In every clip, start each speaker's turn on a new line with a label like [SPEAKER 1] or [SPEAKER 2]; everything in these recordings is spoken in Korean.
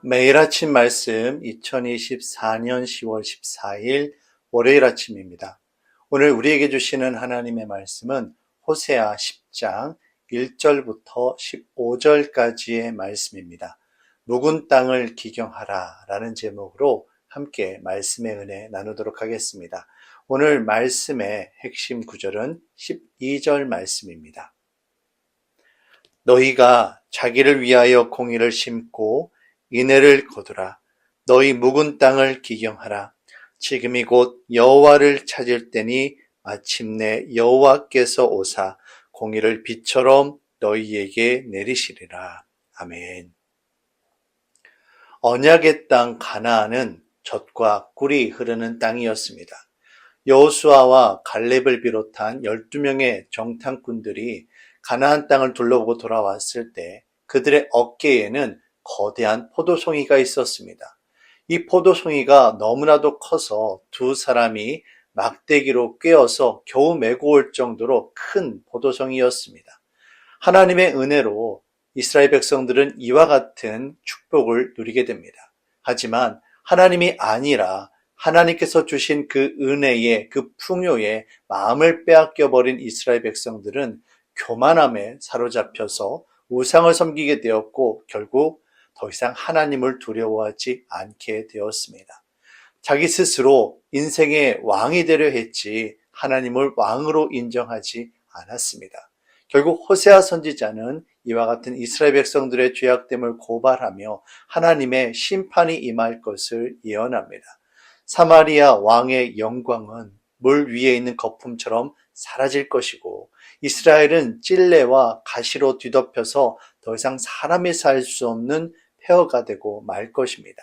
[SPEAKER 1] 매일 아침 말씀 2024년 10월 14일 월요일 아침입니다. 오늘 우리에게 주시는 하나님의 말씀은 호세아 10장 1절부터 15절까지의 말씀입니다. 묵은 땅을 기경하라 라는 제목으로 함께 말씀의 은혜 나누도록 하겠습니다. 오늘 말씀의 핵심 구절은 12절 말씀입니다. 너희가 자기를 위하여 공의를 심고 인애를 거두라. 너희 묵은 땅을 기경하라. 지금이 곧 여호와를 찾을 때니 마침내 여호와께서 오사 공의를 비처럼 너희에게 내리시리라. 아멘. 언약의 땅 가나안은 젖과 꿀이 흐르는 땅이었습니다. 여호수아와 갈렙을 비롯한 12명의 정탐꾼들이 가나안 땅을 둘러보고 돌아왔을 때 그들의 어깨에는 거대한 포도송이가 있었습니다. 이 포도송이가 너무나도 커서 두 사람이 막대기로 꿰어서 겨우 메고 올 정도로 큰 포도송이였습니다. 하나님의 은혜로 이스라엘 백성들은 이와 같은 축복을 누리게 됩니다. 하지만 하나님이 아니라 하나님께서 주신 그 은혜의 그 풍요에 마음을 빼앗겨버린 이스라엘 백성들은 교만함에 사로잡혀서 우상을 섬기게 되었고 결국 더 이상 하나님을 두려워하지 않게 되었습니다. 자기 스스로 인생의 왕이 되려 했지 하나님을 왕으로 인정하지 않았습니다. 결국 호세아 선지자는 이와 같은 이스라엘 백성들의 죄악됨을 고발하며 하나님의 심판이 임할 것을 예언합니다. 사마리아 왕의 영광은 물 위에 있는 거품처럼 사라질 것이고 이스라엘은 찔레와 가시로 뒤덮여서 더 이상 사람이 살 수 없는 폐허가 되고 말 것입니다.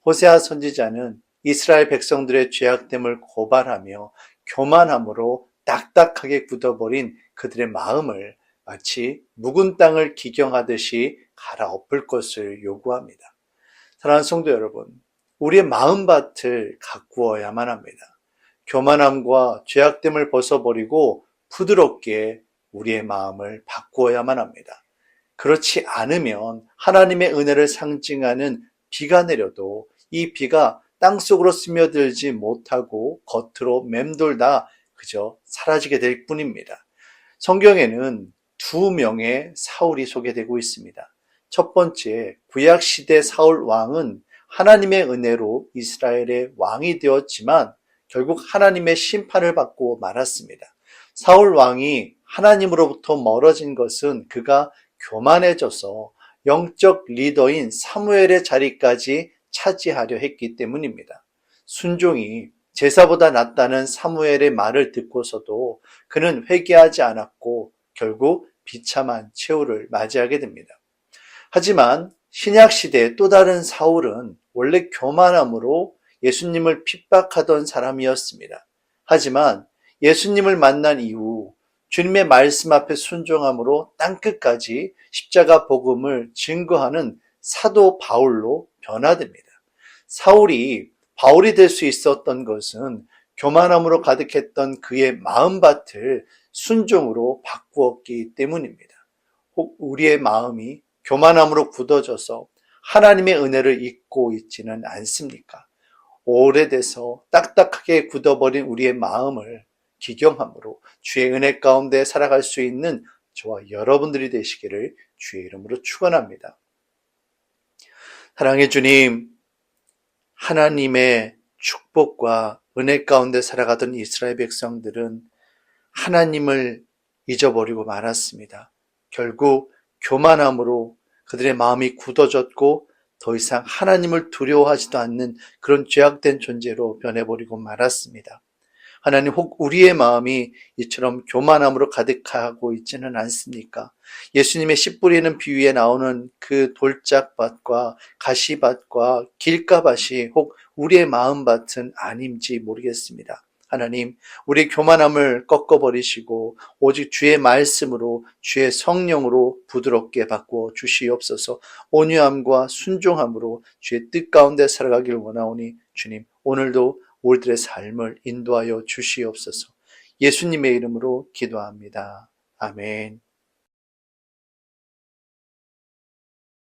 [SPEAKER 1] 호세아 선지자는 이스라엘 백성들의 죄악됨을 고발하며 교만함으로 딱딱하게 굳어버린 그들의 마음을 마치 묵은 땅을 기경하듯이 갈아엎을 것을 요구합니다. 사랑하는 성도 여러분, 우리의 마음밭을 가꾸어야만 합니다. 교만함과 죄악됨을 벗어버리고 부드럽게 우리의 마음을 바꾸어야만 합니다. 그렇지 않으면 하나님의 은혜를 상징하는 비가 내려도 이 비가 땅속으로 스며들지 못하고 겉으로 맴돌다 그저 사라지게 될 뿐입니다. 성경에는 두 명의 사울이 소개되고 있습니다. 첫 번째, 구약시대 사울 왕은 하나님의 은혜로 이스라엘의 왕이 되었지만 결국 하나님의 심판을 받고 말았습니다. 사울 왕이 하나님으로부터 멀어진 것은 그가 교만해져서 영적 리더인 사무엘의 자리까지 차지하려 했기 때문입니다. 순종이 제사보다 낫다는 사무엘의 말을 듣고서도 그는 회개하지 않았고 결국 비참한 최후를 맞이하게 됩니다. 하지만 신약시대의 또 다른 사울은 원래 교만함으로 예수님을 핍박하던 사람이었습니다. 하지만 예수님을 만난 이후 주님의 말씀 앞에 순종함으로 땅끝까지 십자가 복음을 증거하는 사도 바울로 변화됩니다. 사울이 바울이 될 수 있었던 것은 교만함으로 가득했던 그의 마음밭을 순종으로 바꾸었기 때문입니다. 혹 우리의 마음이 교만함으로 굳어져서 하나님의 은혜를 잊고 있지는 않습니까? 오래돼서 딱딱하게 굳어버린 우리의 마음을 기경함으로 주의 은혜 가운데 살아갈 수 있는 저와 여러분들이 되시기를 주의 이름으로 축원합니다. 사랑의 주님, 하나님의 축복과 은혜 가운데 살아가던 이스라엘 백성들은 하나님을 잊어버리고 말았습니다. 결국 교만함으로 그들의 마음이 굳어졌고 더 이상 하나님을 두려워하지도 않는 그런 죄악된 존재로 변해버리고 말았습니다. 하나님, 혹 우리의 마음이 이처럼 교만함으로 가득하고 있지는 않습니까? 예수님의 씨 뿌리는 비유에 나오는 그 돌짝밭과 가시밭과 길가밭이 혹 우리의 마음밭은 아닌지 모르겠습니다. 하나님, 우리의 교만함을 꺾어버리시고 오직 주의 말씀으로 주의 성령으로 부드럽게 바꾸어 주시옵소서. 온유함과 순종함으로 주의 뜻 가운데 살아가길 원하오니 주님, 오늘도 우리들의 삶을 인도하여 주시옵소서. 예수님의 이름으로 기도합니다. 아멘.